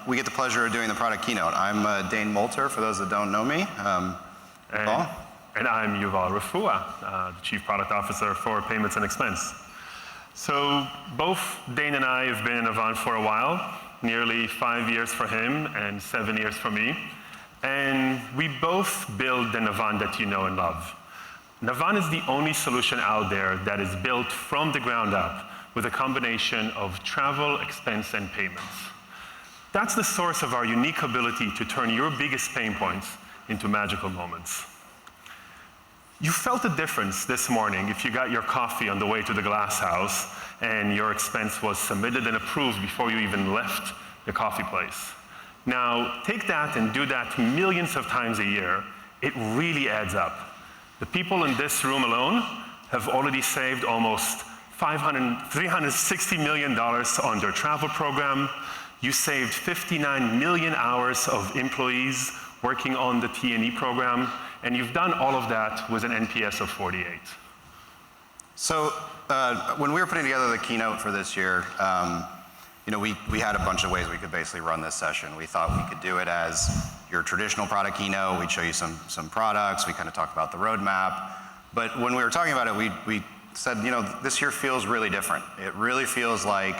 we get the pleasure of doing the product keynote. I'm Dane Molter, for those that don't know me. Yuval? And I'm Yuval Refua, the Chief Product Officer for Payments and Expense. So both Dane and I have been in Navan for a while, nearly 5 years for him and 7 years for me. And we both build the Navan that you know and love. Navan is the only solution out there that is built from the ground up with a combination of travel, expense, and payments. That's the source of our unique ability to turn your biggest pain points into magical moments. You felt a difference this morning if you got your coffee on the way to the glass house and your expense was submitted and approved before you even left the coffee place. Now, take that and do that millions of times a year. It really adds up. The people in this room alone have already saved almost $360 million on their travel program. You saved 59 million hours of employees working on the T&E program, and you've done all of that with an NPS of 48. So when we were putting together the keynote for this year, we had a bunch of ways we could basically run this session. We thought we could do it as your traditional product keynote. We'd show you some products. We kind of talked about the roadmap. But when we were talking about it, we said, this year feels really different. It really feels like,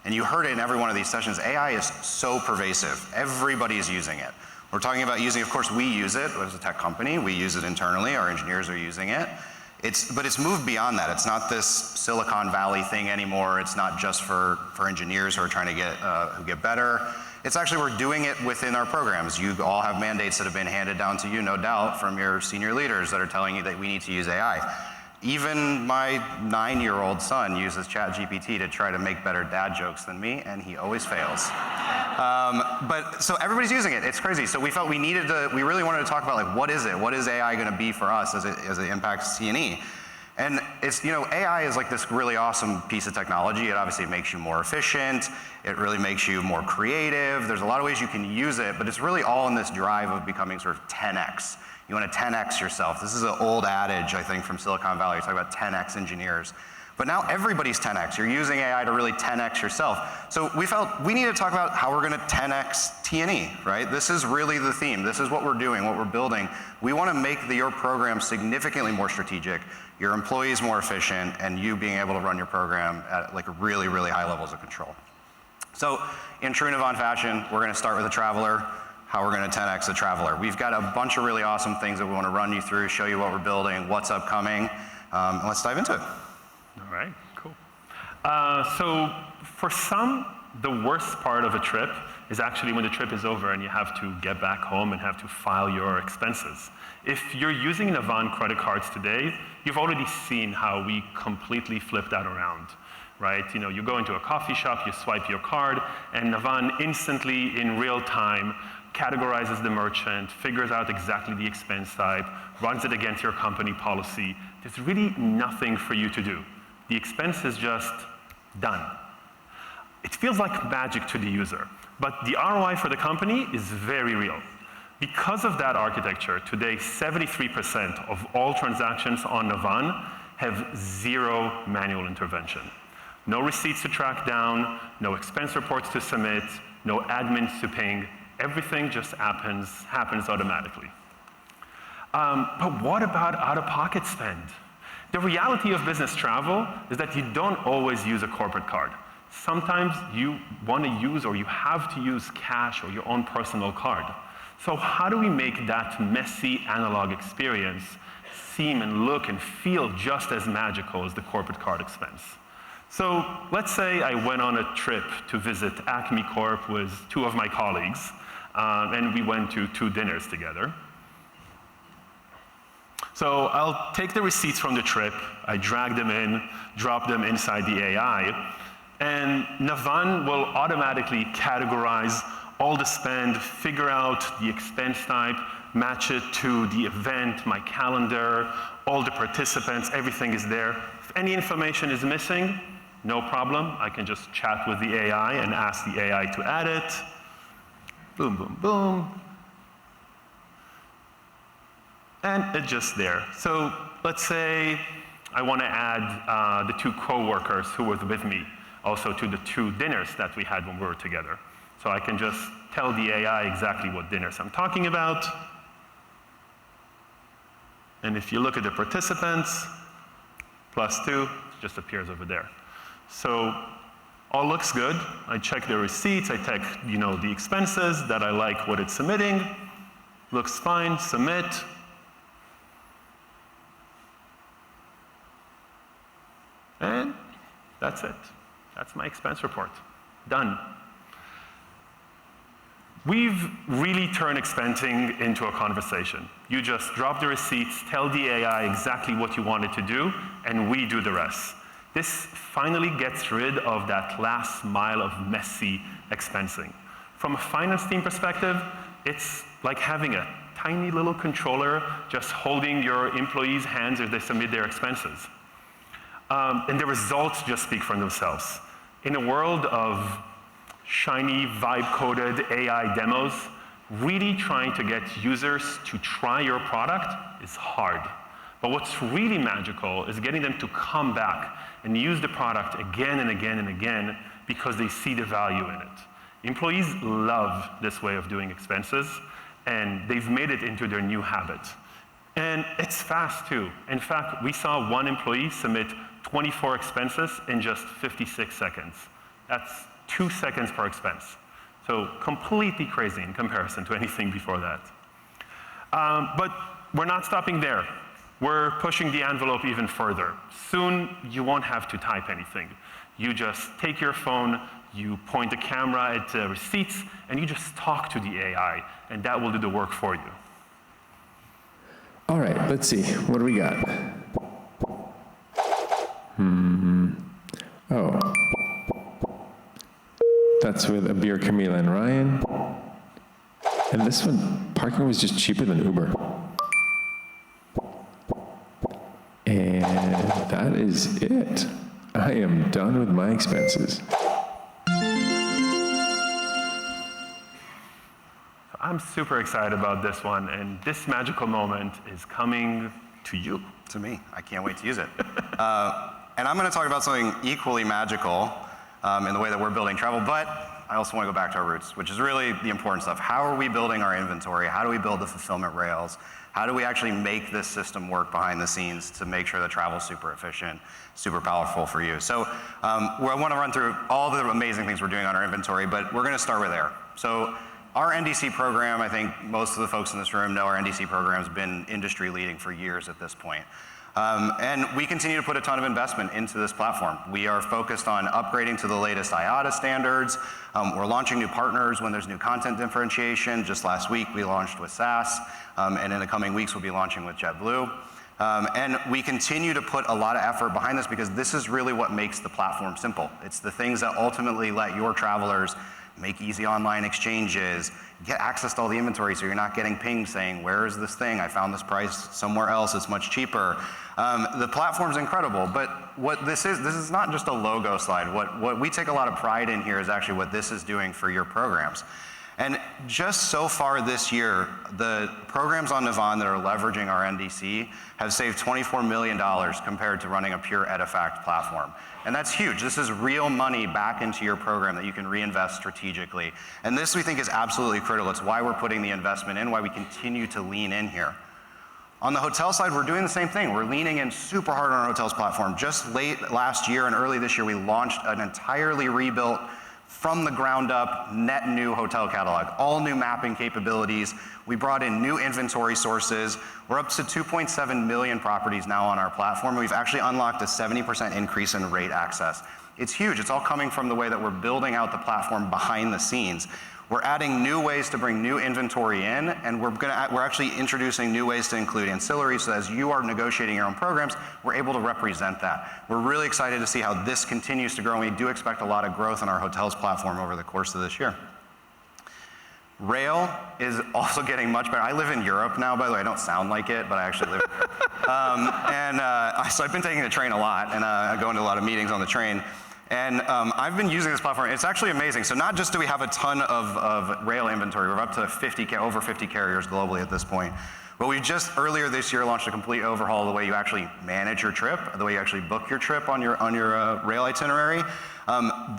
and you heard it in every one of these sessions, AI is so pervasive. Everybody is using it. We're talking about using, of course, we use it as a tech company. We use it internally. Our engineers are using it. But it's moved beyond that. It's not this Silicon Valley thing anymore. It's not just for engineers who are trying to get better. It's actually, we're doing it within our programs. You all have mandates that have been handed down to you, no doubt, from your senior leaders that are telling you that we need to use AI. Even my 9-year-old son uses ChatGPT to try to make better dad jokes than me, and he always fails. So everybody's using it. It's crazy. So we felt we really wanted to talk about, like, what is it? What is AI going to be for us as it impacts T&E? And it's, AI is like this really awesome piece of technology. It obviously makes you more efficient. It really makes you more creative. There's a lot of ways you can use it, but it's really all in this drive of becoming sort of 10x. You want to 10x yourself. This is an old adage, I think, from Silicon Valley. You talk about 10x engineers. But now everybody's 10x. You're using AI to really 10x yourself. So we felt we need to talk about how we're going to 10x T&E, right? This is really the theme. This is what we're doing, what we're building. We want to make your program significantly more strategic, your employees more efficient, and you being able to run your program at like really, really high levels of control. So in true Navan fashion, we're going to start with a traveler, how we're going to 10x the traveler. We've got a bunch of really awesome things that we want to run you through, show you what we're building, what's upcoming, and let's dive into it. All right, cool. So for some, the worst part of a trip is actually when the trip is over and you have to get back home and have to file your expenses. If you're using Navan credit cards today, you've already seen how we completely flip that around, right? You go into a coffee shop, you swipe your card, and Navan instantly, in real time, categorizes the merchant, figures out exactly the expense type, runs it against your company policy. There's really nothing for you to do. The expense is just done. It feels like magic to the user, but the ROI for the company is very real. Because of that architecture, today 73% of all transactions on Navan have zero manual intervention. No receipts to track down, no expense reports to submit, no admins to ping. Everything just happens automatically. But what about out-of-pocket spend? The reality of business travel is that you don't always use a corporate card. Sometimes you want to use or you have to use cash or your own personal card. So how do we make that messy analog experience seem and look and feel just as magical as the corporate card expense? So let's say I went on a trip to visit Acme Corp with 2 of my colleagues, and we went to 2 dinners together. So I'll take the receipts from the trip, I drag them in, drop them inside the AI, and Navan will automatically categorize all the spend, figure out the expense type, match it to the event, my calendar, all the participants, everything is there. If any information is missing, no problem. I can just chat with the AI and ask the AI to add it. Boom, boom, boom. And it's just there. So let's say I want to add the 2 coworkers who were with me also to the 2 dinners that we had when we were together. So I can just tell the AI exactly what dinners I'm talking about. And if you look at the participants, +2 just appears over there. So all looks good. I check the receipts, I check, the expenses, that I like what it's submitting. Looks fine, submit. And that's it. That's my expense report. Done. We've really turned expensing into a conversation. You just drop the receipts, tell the AI exactly what you want it to do, and we do the rest. This finally gets rid of that last mile of messy expensing. From a finance team perspective, it's like having a tiny little controller just holding your employees' hands as they submit their expenses. And the results just speak for themselves. In a world of shiny, vibe-coded AI demos, really trying to get users to try your product is hard. But what's really magical is getting them to come back and use the product again and again and again because they see the value in it. Employees love this way of doing expenses, and they've made it into their new habit. And it's fast, too. In fact, we saw one employee submit 24 expenses in just 56 seconds. That's 2 seconds per expense. So completely crazy in comparison to anything before that. But we're not stopping there. We're pushing the envelope even further. Soon, you won't have to type anything. You just take your phone, you point the camera at the receipts, and you just talk to the AI, and that will do the work for you. All right, let's see. What do we got? Oh. That's with Abir, Camila, and Ryan. And this one, parking was just cheaper than Uber. And that is it. I am done with my expenses. I'm super excited about this one, and this magical moment is coming to you. To me. I can't wait to use it. And I'm going to talk about something equally magical in the way that we're building travel, but I also want to go back to our roots, which is really the important stuff. How are we building our inventory? How do we build the fulfillment rails? How do we actually make this system work behind the scenes to make sure that travel's super efficient, super powerful for you? So I want to run through all the amazing things we're doing on our inventory, but we're going to start with air. So our NDC program, I think most of the folks in this room know our NDC program has been industry leading for years at this point. And we continue to put a ton of investment into this platform. We are focused on upgrading to the latest IATA standards. We're launching new partners when there's new content differentiation. Just last week, we launched with SAS, and in the coming weeks, we'll be launching with JetBlue. And we continue to put a lot of effort behind this because this is really what makes the platform simple. It's the things that ultimately let your travelers make easy online exchanges, get access to all the inventory so you're not getting pinged saying, where is this thing? I found this price somewhere else, it's much cheaper. The platform's incredible, but what this is not just a logo slide. What we take a lot of pride in here is actually what this is doing for your programs. And just so far this year, the programs on Navan that are leveraging our NDC have saved $24 million compared to running a pure Edifact platform. And that's huge. This is real money back into your program that you can reinvest strategically. And this, we think, is absolutely critical. It's why we're putting the investment in, why we continue to lean in here. On the hotel side, we're doing the same thing. We're leaning in super hard on our hotels platform. Just late last year and early this year, we launched an entirely rebuilt, from the ground up, net new hotel catalog, all new mapping capabilities. We brought in new inventory sources. We're up to 2.7 million properties now on our platform. We've actually unlocked a 70% increase in rate access. It's huge. It's all coming from the way that we're building out the platform behind the scenes. We're adding new ways to bring new inventory in, and we're actually introducing new ways to include ancillaries, so as you are negotiating your own programs, we're able to represent that. We're really excited to see how this continues to grow, and we do expect a lot of growth in our hotels platform over the course of this year. Rail is also getting much better. I live in Europe now, by the way. I don't sound like it, but I actually live so I've been taking the train a lot, and I go into a lot of meetings on the train. And I've been using this platform. It's actually amazing. So not just do we have a ton of rail inventory, we're up to over 50 carriers globally at this point, But we just earlier this year launched a complete overhaul of the way you actually manage your trip, the way you actually book your trip on your rail itinerary.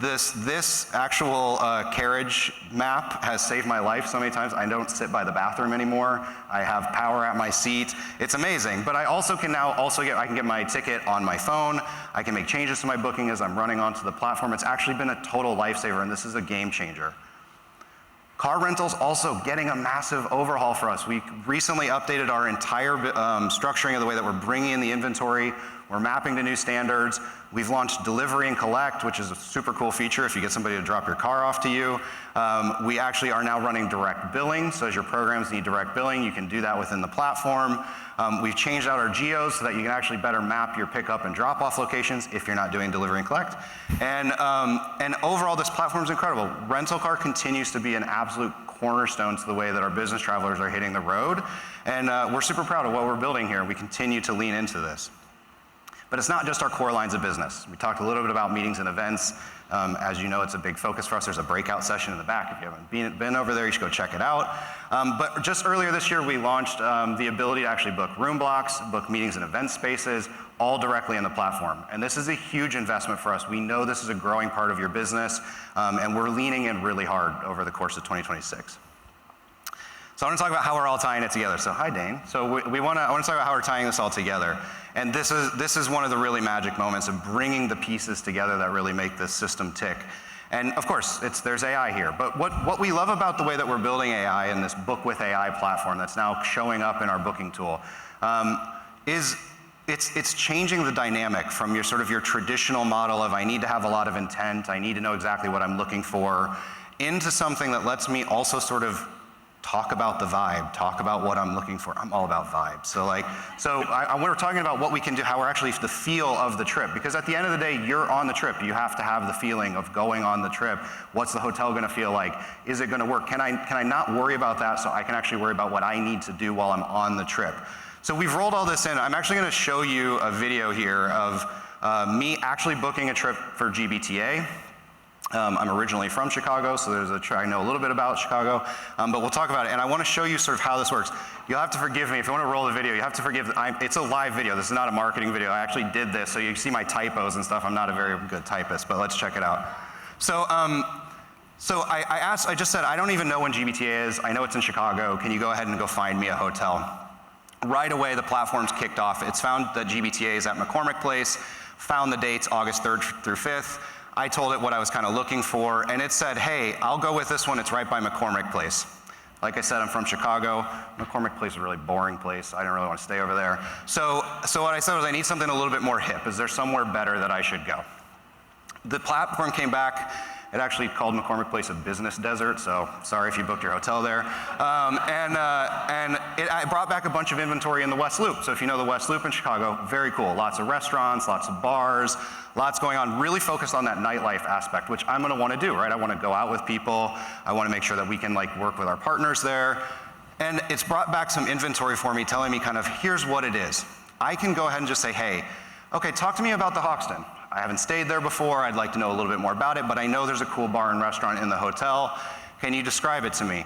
This actual carriage map has saved my life so many times. I don't sit by the bathroom anymore. I have power at my seat. It's amazing. But I also can now I can get my ticket on my phone. I can make changes to my booking as I'm running onto the platform. It's actually been a total lifesaver, and this is a game changer. Car rentals also getting a massive overhaul for us. We recently updated our entire structuring of the way that we're bringing in the inventory. We're mapping to new standards. We've launched delivery and collect, which is a super cool feature if you get somebody to drop your car off to you. We actually are now running direct billing, so as your programs need direct billing, you can do that within the platform. We've changed out our geos so that you can actually better map your pickup and drop-off locations if you're not doing delivery and collect. And overall, this platform is incredible. Rental car continues to be an absolute cornerstone to the way that our business travelers are hitting the road. And we're super proud of what we're building here. We continue to lean into this. But it's not just our core lines of business. We talked a little bit about meetings and events. As you know, it's a big focus for us. There's a breakout session in the back. If you haven't been over there, you should go check it out. But just earlier this year, we launched the ability to actually book room blocks, book meetings and event spaces, all directly in the platform. And this is a huge investment for us. We know this is a growing part of your business, and we're leaning in really hard over the course of 2026. So I want to talk about how we're all tying it together. So hi, Dane. So I want to talk about how we're tying this all together. And this is one of the really magic moments of bringing the pieces together that really make this system tick. And of course, there's AI here. But what we love about the way that we're building AI in this Book with AI platform that's now showing up in our booking tool is it's changing the dynamic from your traditional model of I need to have a lot of intent, I need to know exactly what I'm looking for, into something that lets me also sort of talk about the vibe, talk about what I'm looking for. I'm all about vibes. So we're talking about what we can do, how we're actually the feel of the trip. Because at the end of the day, you're on the trip. You have to have the feeling of going on the trip. What's the hotel gonna feel like? Is it gonna work? Can I not worry about that so I can actually worry about what I need to do while I'm on the trip? So we've rolled all this in. I'm actually gonna show you a video here of me actually booking a trip for GBTA. I'm originally from Chicago, so I know a little bit about Chicago, but we'll talk about it. And I want to show you sort of how this works. You'll have to forgive me. If you want to roll the video, you have to forgive. It's a live video. This is not a marketing video. I actually did this, so you see my typos and stuff. I'm not a very good typist, but let's check it out. So I just said, I don't even know when GBTA is. I know it's in Chicago. Can you go ahead and go find me a hotel? Right away, the platform's kicked off. It's found that GBTA is at McCormick Place, found the dates August 3rd through 5th. I told it what I was kind of looking for, and it said, hey, I'll go with this one. It's right by McCormick Place. Like I said, I'm from Chicago. McCormick Place is a really boring place. I didn't really want to stay over there. So what I said was I need something a little bit more hip. Is there somewhere better that I should go? The platform came back. It actually called McCormick Place a business desert, so sorry if you booked your hotel there. I brought back a bunch of inventory in the West Loop. So if you know the West Loop in Chicago, very cool. Lots of restaurants, lots of bars, lots going on. Really focused on that nightlife aspect, which I'm gonna wanna do, right? I wanna go out with people. I wanna make sure that we can work with our partners there. And it's brought back some inventory for me, telling me kind of, here's what it is. I can go ahead and just say, hey, okay, talk to me about the Hoxton. I haven't stayed there before. I'd like to know a little bit more about it, but I know there's a cool bar and restaurant in the hotel. Can you describe it to me?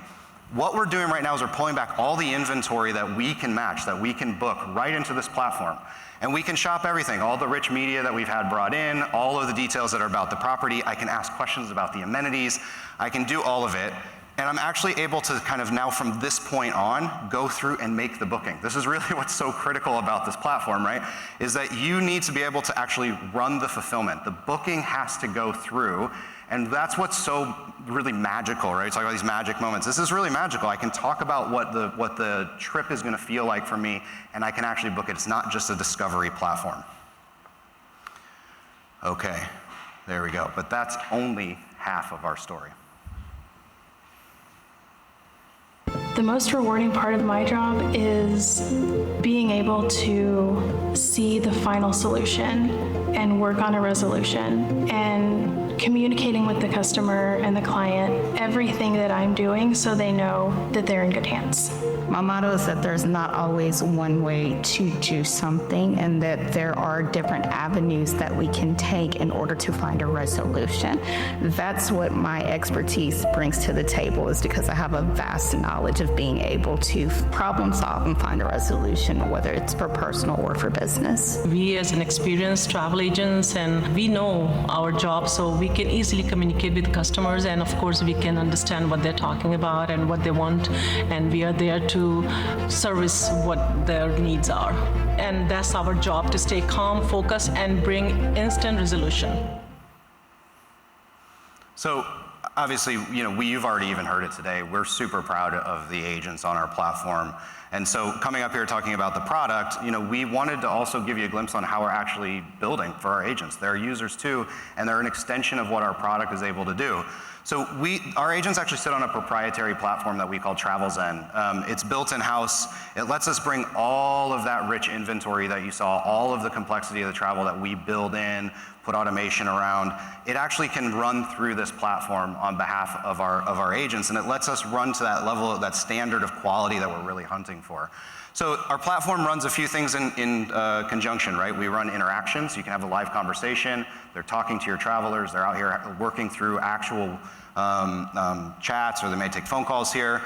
What we're doing right now is we're pulling back all the inventory that we can match, that we can book right into this platform. And we can shop everything, all the rich media that we've had brought in, all of the details that are about the property. I can ask questions about the amenities. I can do all of it. And I'm actually able to kind of now from this point on, go through and make the booking. This is really what's so critical about this platform, right? Is that you need to be able to actually run the fulfillment. The booking has to go through, and that's what's so really magical, right? Talk about these magic moments. This is really magical. I can talk about what the trip is gonna feel like for me, and I can actually book it. It's not just a discovery platform. Okay, there we go. But that's only half of our story. The most rewarding part of my job is being able to see the final solution and work on a resolution and communicating with the customer and the client everything that I'm doing so they know that they're in good hands. My motto is that there's not always one way to do something, and that there are different avenues that we can take in order to find a resolution. That's what my expertise brings to the table, is because I have a vast knowledge of being able to problem solve and find a resolution, whether it's for personal or for business. We as an experienced travel agents, and we know our job, so we can easily communicate with customers, and of course we can understand what they're talking about and what they want, and we are there to service what their needs are. And that's our job, to stay calm, focused, and bring instant resolution. So obviously, you've already even heard it today. We're super proud of the agents on our platform. And so coming up here talking about the product, we wanted to also give you a glimpse on how we're actually building for our agents. They're users too, and they're an extension of what our product is able to do. So our agents actually sit on a proprietary platform that we call TravelZen. It's built in-house. It lets us bring all of that rich inventory that you saw, all of the complexity of the travel that we build in, put automation around. It actually can run through this platform on behalf of our agents, and it lets us run to that level, that standard of quality that we're really hunting for. So our platform runs a few things in conjunction, right? We run interactions. You can have a live conversation. They're talking to your travelers. They're out here working through actual chats, or they may take phone calls here.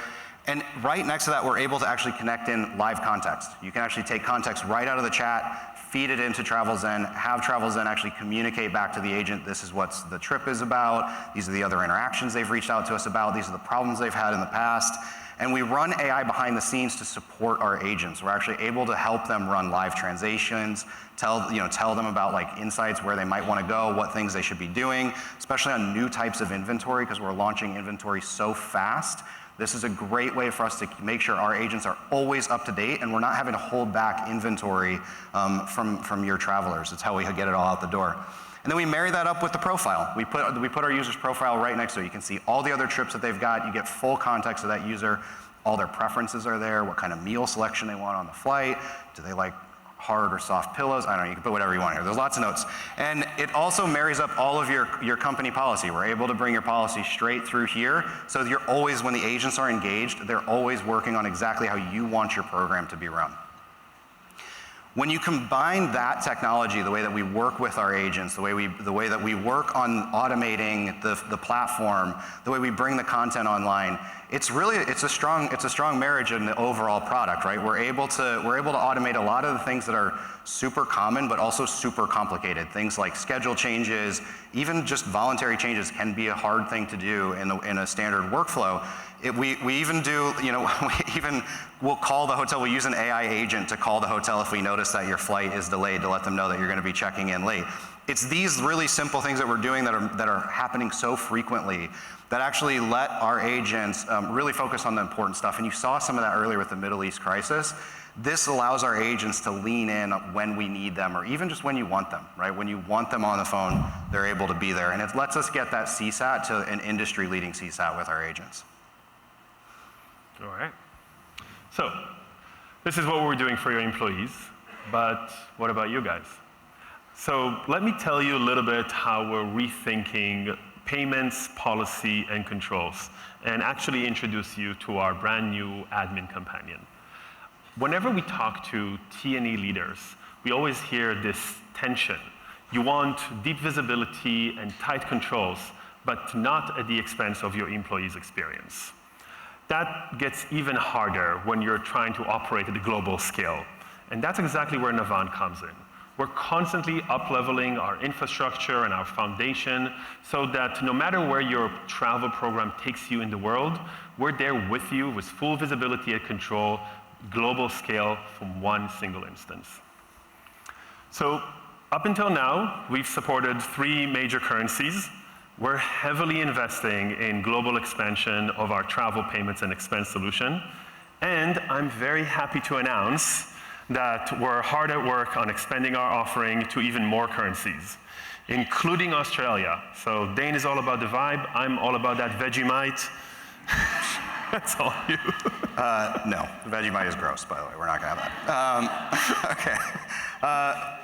And right next to that, we're able to actually connect in live context. You can actually take context right out of the chat, feed it into TravelZen, have TravelZen actually communicate back to the agent, this is what the trip is about, these are the other interactions they've reached out to us about, these are the problems they've had in the past. And we run AI behind the scenes to support our agents. We're actually able to help them run live translations, tell them about insights where they might want to go, what things they should be doing, especially on new types of inventory, because we're launching inventory so fast. This is a great way for us to make sure our agents are always up to date, and we're not having to hold back inventory from your travelers. It's how we get it all out the door. And then we marry that up with the profile. We put our user's profile right next to it. You can see all the other trips that they've got. You get full context of that user. All their preferences are there, what kind of meal selection they want on the flight. Do they like hard or soft pillows? I don't know, you can put whatever you want here. There's lots of notes. And it also marries up all of your company policy. We're able to bring your policy straight through here. So you're always, when the agents are engaged, they're always working on exactly how you want your program to be run. When you combine that technology, the way that we work with our agents, the way that we work on automating the platform, the way we bring the content online, it's a strong marriage in the overall product, right? We're able to automate a lot of the things that are super common, but also super complicated. Things like schedule changes, even just voluntary changes can be a hard thing to do in a standard workflow. We even do, we'll call the hotel, we'll use an AI agent to call the hotel if we notice that your flight is delayed, to let them know that you're gonna be checking in late. It's these really simple things that we're doing that are happening so frequently that actually let our agents really focus on the important stuff. And you saw some of that earlier with the Middle East crisis. This allows our agents to lean in when we need them, or even just when you want them, right? When you want them on the phone, they're able to be there. And it lets us get that CSAT to an industry-leading CSAT with our agents. All right. So this is what we're doing for your employees, but what about you guys? So let me tell you a little bit how we're rethinking payments, policy, and controls, and actually introduce you to our brand new admin companion. Whenever we talk to T&E leaders, we always hear this tension. You want deep visibility and tight controls, but not at the expense of your employees' experience. That gets even harder when you're trying to operate at a global scale. And that's exactly where Navan comes in. We're constantly up-leveling our infrastructure and our foundation so that no matter where your travel program takes you in the world, we're there with you with full visibility and control, global scale from one single instance. So up until now, we've supported 3 major currencies. We're heavily investing in global expansion of our travel payments and expense solution. And I'm very happy to announce that we're hard at work on expanding our offering to even more currencies, including Australia. So Dane is all about the vibe. I'm all about that Vegemite. That's all you. No, Vegemite is gross, by the way. We're not gonna have that. Okay.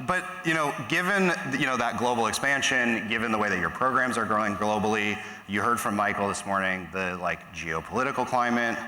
But given that global expansion, given the way that your programs are growing globally, you heard from Michael this morning the geopolitical climate.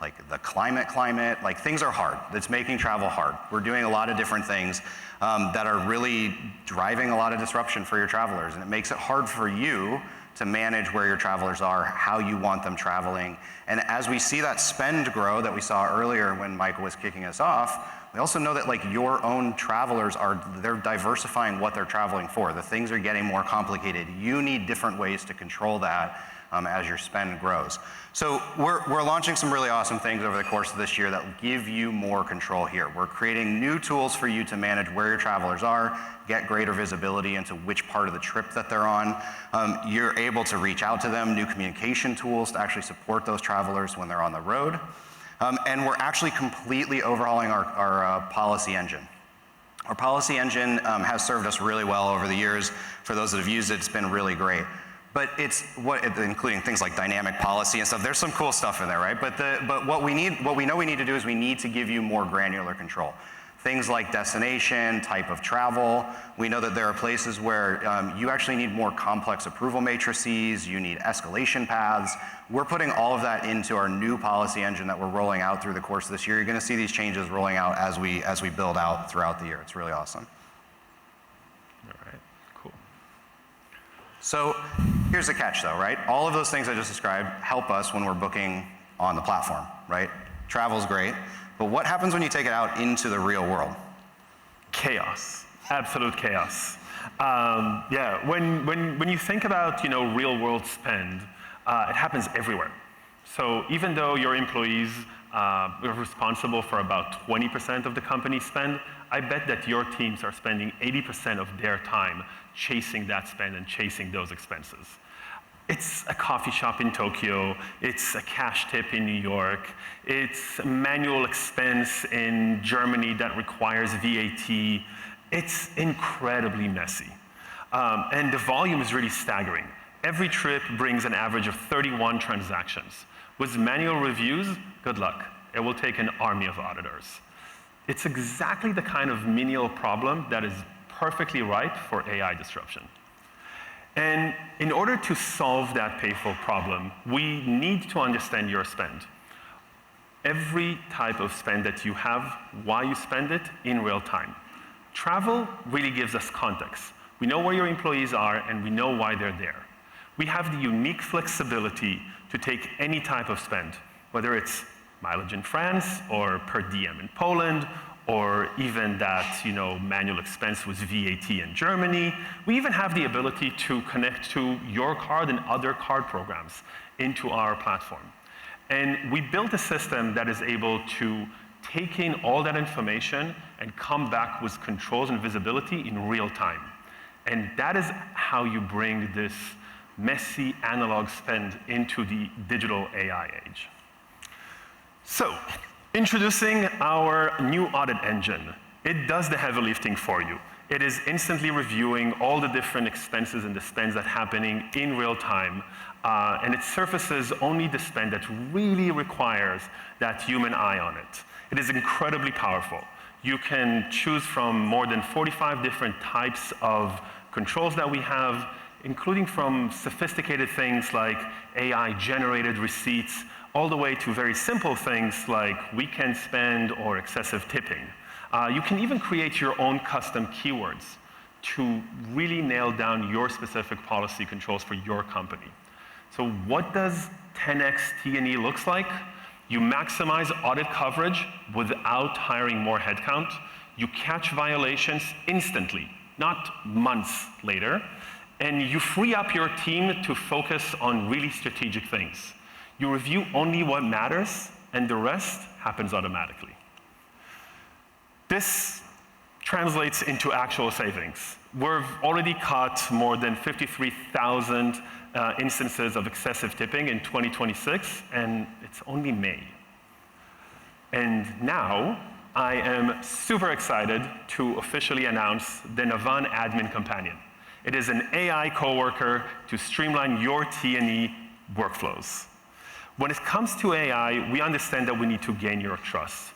like the climate, like things are hard. It's making travel hard. We're doing a lot of different things that are really driving a lot of disruption for your travelers, and it makes it hard for you to manage where your travelers are, how you want them traveling. And as we see that spend grow that we saw earlier when Michael was kicking us off, we also know that like your own travelers they're diversifying what they're traveling for. The things are getting more complicated. You need different ways to control that as your spend grows. So we're launching some really awesome things over the course of this year that will give you more control here. We're creating new tools for you to manage where your travelers are, get greater visibility into which part of the trip that they're on. You're able to reach out to them, new communication tools to actually support those travelers when they're on the road. And we're actually completely overhauling our policy engine. Our policy engine has served us really well over the years. For those that have used it, it's been really great. But including things like dynamic policy and stuff. There's some cool stuff in there, right? But what we know we need to do is we need to give you more granular control. Things like destination, type of travel. We know that there are places where you actually need more complex approval matrices, you need escalation paths. We're putting all of that into our new policy engine that we're rolling out through the course of this year. You're gonna see these changes rolling out as we build out throughout the year. It's really awesome. All right, cool. So here's the catch though, right? All of those things I just described help us when we're booking on the platform, right? Travel's great. But what happens when you take it out into the real world? Chaos, absolute chaos. Yeah, when you think about real world spend, it happens everywhere. So even though your employees are responsible for about 20% of the company's spend, I bet that your teams are spending 80% of their time chasing that spend and chasing those expenses. It's a coffee shop in Tokyo, it's a cash tip in New York, it's a manual expense in Germany that requires VAT. It's incredibly messy. And the volume is really staggering. Every trip brings an average of 31 transactions. With manual reviews, good luck. It will take an army of auditors. It's exactly the kind of menial problem that is perfectly ripe for AI disruption. And in order to solve that painful problem, we need to understand your spend. Every type of spend that you have, why you spend it in real time. Travel really gives us context. We know where your employees are and we know why they're there. We have the unique flexibility to take any type of spend, whether it's mileage in France or per diem in Poland, or even that manual expense with VAT in Germany. We even have the ability to connect to your card and other card programs into our platform. And we built a system that is able to take in all that information and come back with controls and visibility in real time. And that is how you bring this messy analog spend into the digital AI age. So, introducing our new audit engine. It does the heavy lifting for you. It is instantly reviewing all the different expenses and the spends that are happening in real time, and it surfaces only the spend that really requires that human eye on it. It is incredibly powerful. You can choose from more than 45 different types of controls that we have, including from sophisticated things like AI-generated receipts, all the way to very simple things like weekend spend or excessive tipping. You can even create your own custom keywords to really nail down your specific policy controls for your company. So what does 10x T&E looks like? You maximize audit coverage without hiring more headcount. You catch violations instantly, not months later. And you free up your team to focus on really strategic things. You review only what matters, and the rest happens automatically. This translates into actual savings. We've already cut more than 53,000 instances of excessive tipping in 2026, and it's only May. And now, I am super excited to officially announce the Navan Admin Companion. It is an AI coworker to streamline your T&E workflows. When it comes to AI, we understand that we need to gain your trust.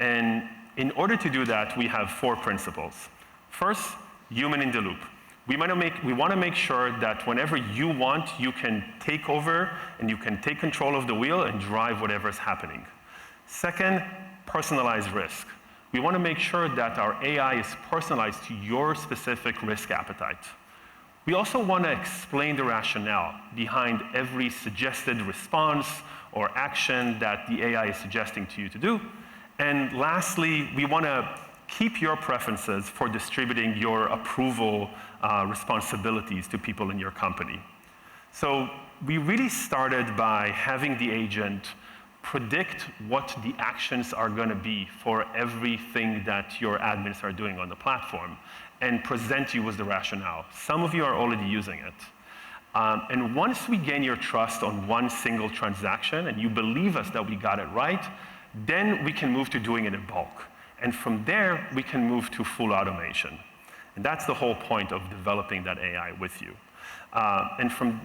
And in order to do that, we have 4 principles. First, human in the loop. We want to make sure that whenever you want, you can take over and you can take control of the wheel and drive whatever is happening. Second, personalized risk. We want to make sure that our AI is personalized to your specific risk appetite. We also want to explain the rationale behind every suggested response or action that the AI is suggesting to you to do. And lastly, we want to keep your preferences for distributing your approval responsibilities to people in your company. So we really started by having the agent predict what the actions are going to be for everything that your admins are doing on the platform and present you with the rationale. Some of you are already using it. And once we gain your trust on one single transaction and you believe us that we got it right, then we can move to doing it in bulk. And from there, we can move to full automation. And that's the whole point of developing that AI with you. And from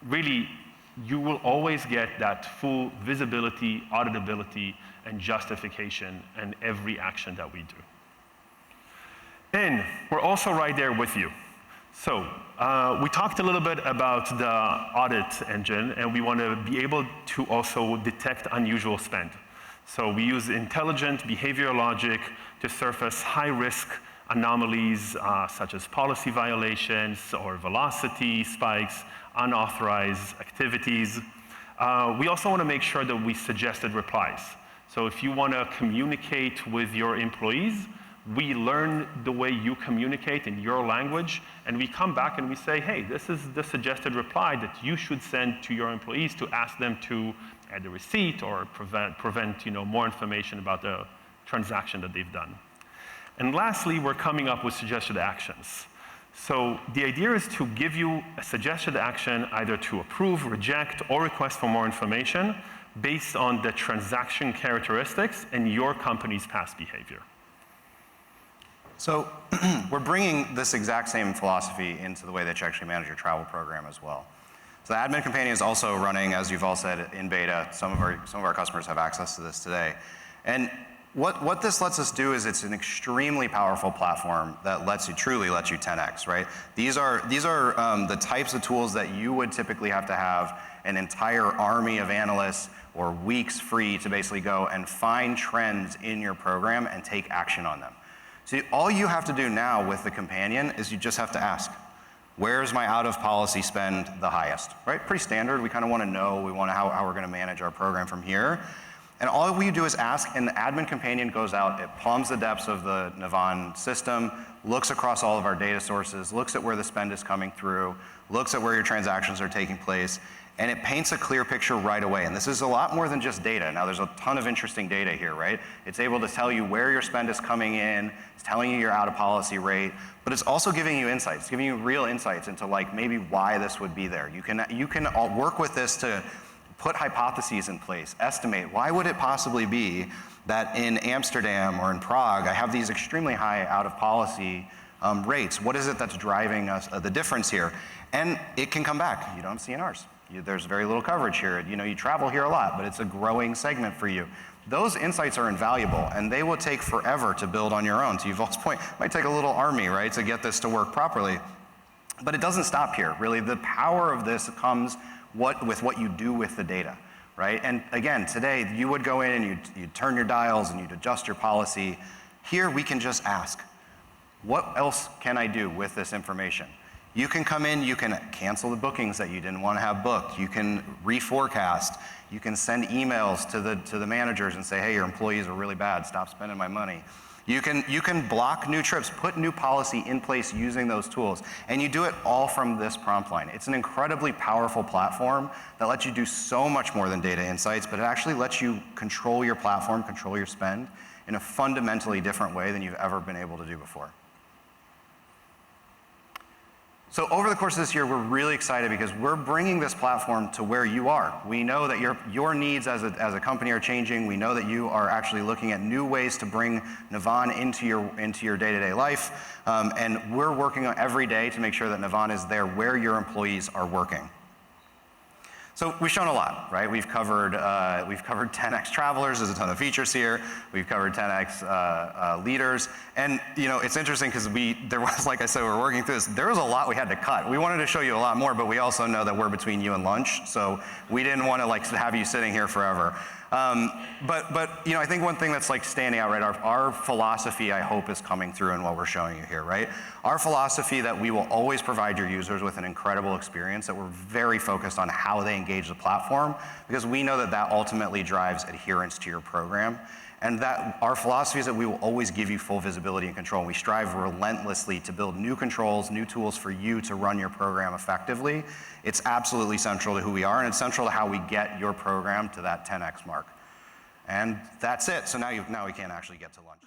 really, you will always get that full visibility, auditability, and justification in every action that we do. And we're also right there with you. So we talked a little bit about the audit engine, and we want to be able to also detect unusual spend. So we use intelligent behavioral logic to surface high-risk anomalies such as policy violations or velocity spikes, unauthorized activities. We also want to make sure that we suggested replies. So if you want to communicate with your employees, we learn the way you communicate in your language, and we come back and we say, hey, this is the suggested reply that you should send to your employees to ask them to add a receipt or prevent more information about the transaction that they've done. And lastly, we're coming up with suggested actions. So the idea is to give you a suggested action either to approve, reject, or request for more information based on the transaction characteristics and your company's past behavior. So we're bringing this exact same philosophy into the way that you actually manage your travel program as well. So the Admin Companion is also running, as Yuval said, in beta. Some of our customers have access to this today. And what this lets us do is it's an extremely powerful platform that truly lets you 10x, right? These are the types of tools that you would typically have to have an entire army of analysts or weeks free to basically go and find trends in your program and take action on them. So all you have to do now with the Companion is you just have to ask, where's my out-of-policy spend the highest, right? Pretty standard. We kind of want to know, how we're going to manage our program from here. And all we do is ask, and the Admin Companion goes out, it plumbs the depths of the Navan system, looks across all of our data sources, looks at where the spend is coming through, looks at where your transactions are taking place, and it paints a clear picture right away. And this is a lot more than just data. Now, there's a ton of interesting data here, right? It's able to tell you where your spend is coming in, it's telling you your out-of-policy rate, but it's also giving you insights, it's giving you real insights into maybe why this would be there. You can all work with this to put hypotheses in place, estimate why would it possibly be that in Amsterdam or in Prague, I have these extremely high out-of-policy rates. What is it that's driving us the difference here? And it can come back. You don't have CNRs. There's very little coverage here. You travel here a lot, but it's a growing segment for you. Those insights are invaluable, and they will take forever to build on your own. To Yuval's point, it might take a little army, right, to get this to work properly. But it doesn't stop here, really. The power of this comes with what you do with the data, right? And again, today, you would go in and you'd turn your dials and you'd adjust your policy. Here, we can just ask, what else can I do with this information? You can come in, you can cancel the bookings that you didn't want to have booked. You can reforecast. You can send emails to the managers and say, hey, your employees are really bad, stop spending my money. You can block new trips, put new policy in place using those tools, and you do it all from this prompt line. It's an incredibly powerful platform that lets you do so much more than data insights, but it actually lets you control your platform, control your spend in a fundamentally different way than you've ever been able to do before. So over the course of this year, we're really excited because we're bringing this platform to where you are. We know that your needs as a company are changing. We know that you are actually looking at new ways to bring Navan into your day-to-day life. And we're working on every day to make sure that Navan is there where your employees are working. So we've shown a lot, right? We've covered 10x travelers. There's a ton of features here. We've covered 10x leaders. And it's interesting because there was, like I said, we're working through this. There was a lot we had to cut. We wanted to show you a lot more, but we also know that we're between you and lunch. So we didn't want to have you sitting here forever. But you know, I think one thing that's like standing out, right, our philosophy, I hope, is coming through in what we're showing you here, right? Our philosophy that we will always provide your users with an incredible experience, that we're very focused on how they engage the platform, because we know that that ultimately drives adherence to your program. And that our philosophy is that we will always give you full visibility and control. We strive relentlessly to build new controls, new tools for you to run your program effectively. It's absolutely central to who we are, and it's central to how we get your program to that 10x mark. And that's it. So now we can actually get to lunch.